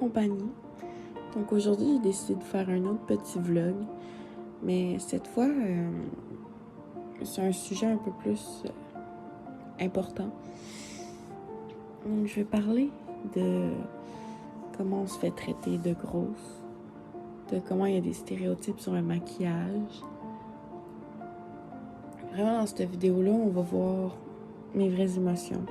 compagnie. Donc aujourd'hui, j'ai décidé de faire un autre petit vlog, mais cette fois, c'est un sujet un peu plus important. Donc je vais parler de comment on se fait traiter de grosse, de comment il y a des stéréotypes sur le maquillage. Vraiment, dans cette vidéo-là, on va voir mes vraies émotions,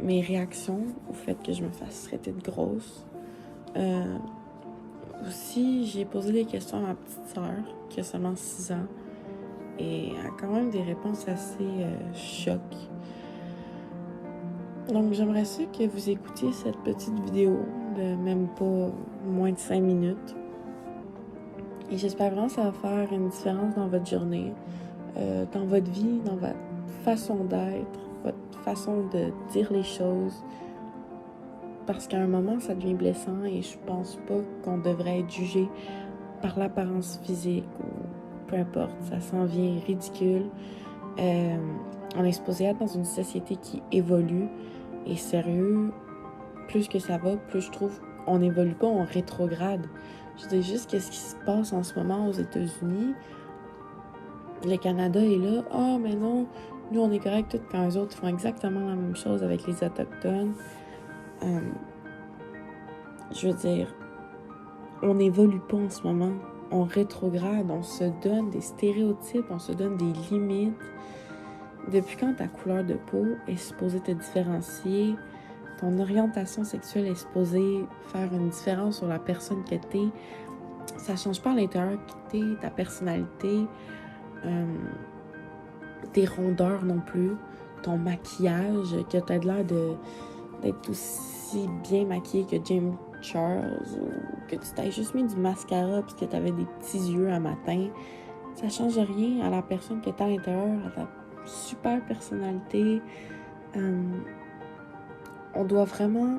mes réactions au fait que je me fasse traiter de grosse. Aussi, j'ai posé des questions à ma petite sœur, qui a seulement 6 ans, et elle a quand même des réponses assez choc. Donc, j'aimerais ça que vous écoutiez cette petite vidéo de même pas moins de 5 minutes. Et j'espère vraiment que ça va faire une différence dans votre journée, dans votre vie, dans votre façon d'être, votre façon de dire les choses. Parce qu'à un moment, ça devient blessant et je pense pas qu'on devrait être jugé par l'apparence physique ou peu importe. Ça s'en vient ridicule. On est supposé être dans une société qui évolue et sérieux, plus que ça va, plus je trouve on n'évolue pas, on rétrograde. Je dis juste qu'est-ce qui se passe en ce moment aux États-Unis. Le Canada est là. Ah, mais non, nous on est correct tout quand les autres font exactement la même chose avec les Autochtones. Je veux dire, on n'évolue pas en ce moment. On rétrograde, on se donne des stéréotypes, on se donne des limites. Depuis quand ta couleur de peau est supposée te différencier, ton orientation sexuelle est supposée faire une différence sur la personne que t'es, ça change pas à l'intérieur qui t'es, ta personnalité, tes rondeurs non plus, ton maquillage, que t'as l'air d'être aussi bien maquillée que James Charles, ou que tu t'aies juste mis du mascara parce que t'avais des petits yeux un matin. Ça change rien à la personne que t'es à l'intérieur, à ta super personnalité. On doit vraiment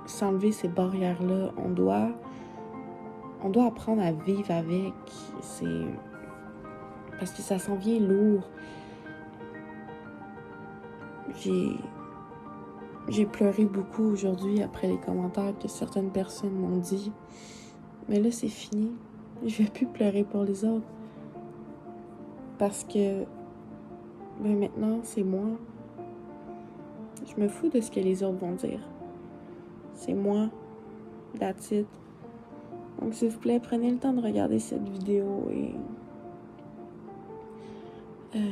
s'enlever ces barrières-là. On doit apprendre à vivre avec. Parce que ça s'en vient lourd. J'ai pleuré beaucoup aujourd'hui après les commentaires que certaines personnes m'ont dit. Mais là, c'est fini. Je vais plus pleurer pour les autres. Parce que maintenant, c'est moi. Je me fous de ce que les autres vont dire. C'est moi. That's it. Donc, s'il vous plaît, prenez le temps de regarder cette vidéo et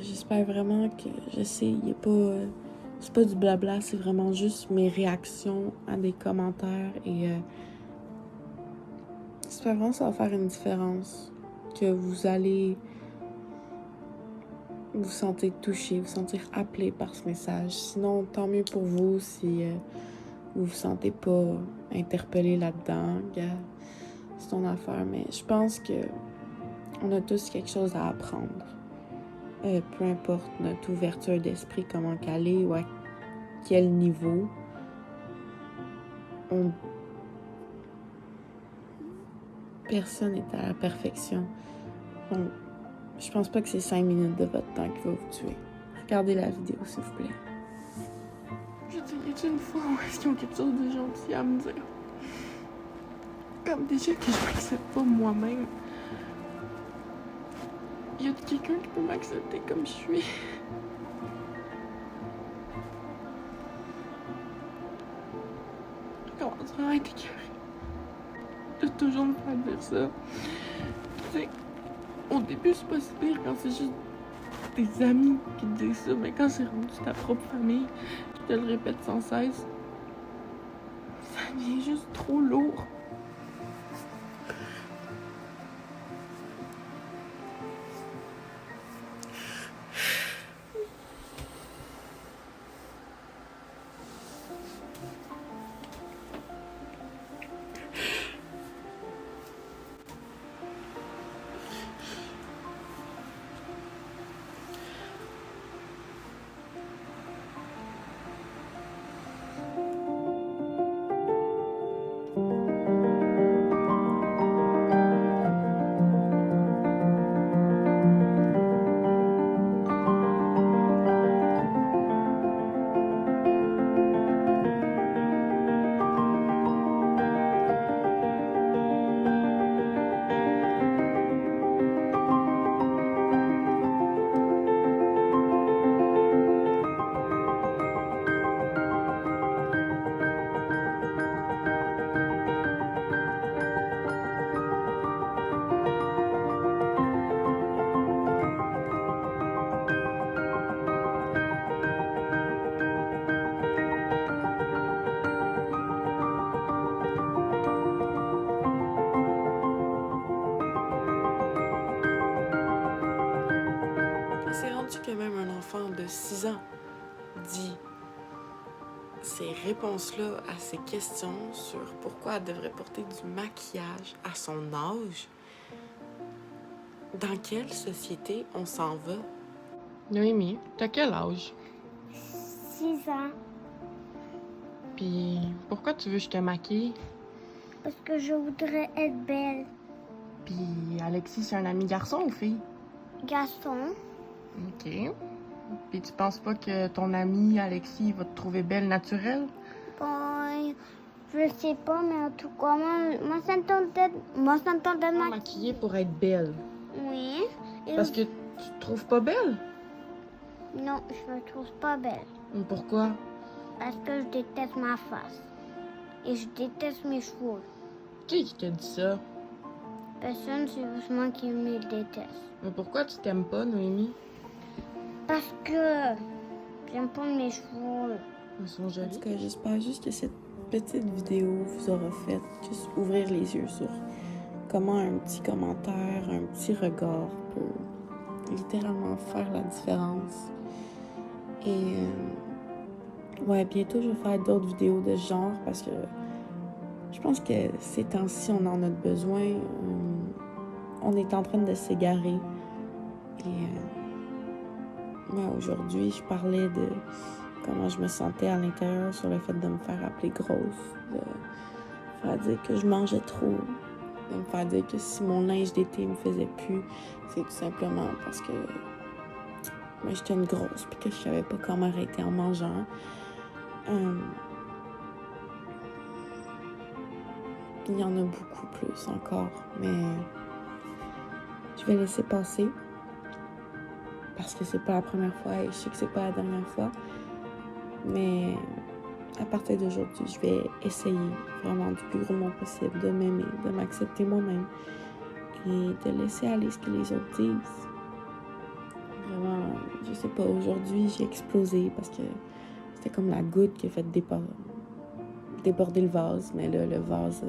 j'espère vraiment que, je sais, c'est pas du blabla, c'est vraiment juste mes réactions à des commentaires et j'espère vraiment que ça va faire une différence, que vous allez vous sentir touché, vous sentir appelé par ce message. Sinon, tant mieux pour vous si vous vous sentez pas interpellé là-dedans. C'est ton affaire, mais je pense que on a tous quelque chose à apprendre. Peu importe notre ouverture d'esprit, comment qu'elle est ou à quel niveau. Personne n'est à la perfection. Donc, je pense pas que c'est 5 minutes de votre temps qui va vous tuer. Regardez la vidéo, s'il vous plaît. Je dirais une fois où est-ce qu'ils ont quelque chose de gentil à me dire. Comme déjà que je m'accepte pas moi-même. Il y a quelqu'un qui peut m'accepter comme je suis. Je commence vraiment à être écœurée de toujours me faire dire ça. Tu sais, au début, c'est pas si pire quand c'est juste des amis qui te disent ça, mais quand c'est rendu ta propre famille qui te le répète sans cesse, ça devient juste trop lourd. comprends-tu que même un enfant de 6 ans dit ces réponses-là à ces questions sur pourquoi elle devrait porter du maquillage à son âge? Dans quelle société on s'en va? Noémie, t'as quel âge? 6 ans. Puis pourquoi tu veux que je te maquille? Parce que je voudrais être belle. Puis Alexis, c'est un ami garçon ou fille? Garçon. OK. Puis tu penses pas que ton ami Alexis va te trouver belle naturelle? Bon, je sais pas, mais en tout cas, moi ça me tente de maquiller. Maquillée pour être belle. Oui. Et Parce que tu te trouves pas belle? non, je me trouve pas belle. Pourquoi? Parce que je déteste ma face. Et je déteste mes cheveux. Qui t'a dit ça? Personne, c'est juste moi qui me déteste. Mais pourquoi tu t'aimes pas, Noémie? Parce que j'aime pas mes cheveux. Ils sont jolis. En tout cas, j'espère juste que cette petite vidéo vous aura fait juste ouvrir les yeux sur comment un petit commentaire, un petit regard peut littéralement faire la différence. Et ouais, bientôt je vais faire d'autres vidéos de ce genre parce que je pense que ces temps-ci, on en a besoin. On est en train de s'égarer. Et ouais, aujourd'hui, je parlais de comment je me sentais à l'intérieur sur le fait de me faire appeler grosse, de me faire dire que je mangeais trop, de me faire dire que si mon linge d'été me faisait plus, c'est tout simplement parce que moi j'étais une grosse puis que je savais pas comment arrêter en mangeant. Il y en a beaucoup plus encore, mais je vais laisser passer parce que c'est pas la première fois et je sais que c'est pas la dernière fois. Mais à partir d'aujourd'hui, je vais essayer vraiment du plus gros monde possible de m'aimer, de m'accepter moi-même et de laisser aller ce que les autres disent. Vraiment, je sais pas, aujourd'hui, j'ai explosé parce que c'était comme la goutte qui a fait déborder le vase. Mais là, le vase,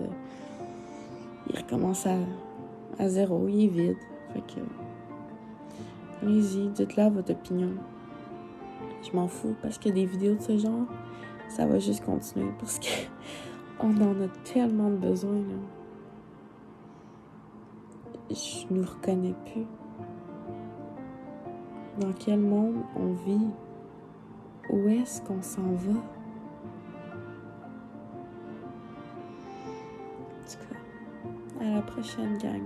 il recommence à zéro, il est vide. Fait que, allez-y, dites-le à votre opinion. Je m'en fous parce que des vidéos de ce genre, ça va juste continuer parce que on en a tellement de besoin, là. Je nous reconnais plus. Dans quel monde on vit? Où est-ce qu'on s'en va? En tout cas, à la prochaine, gang.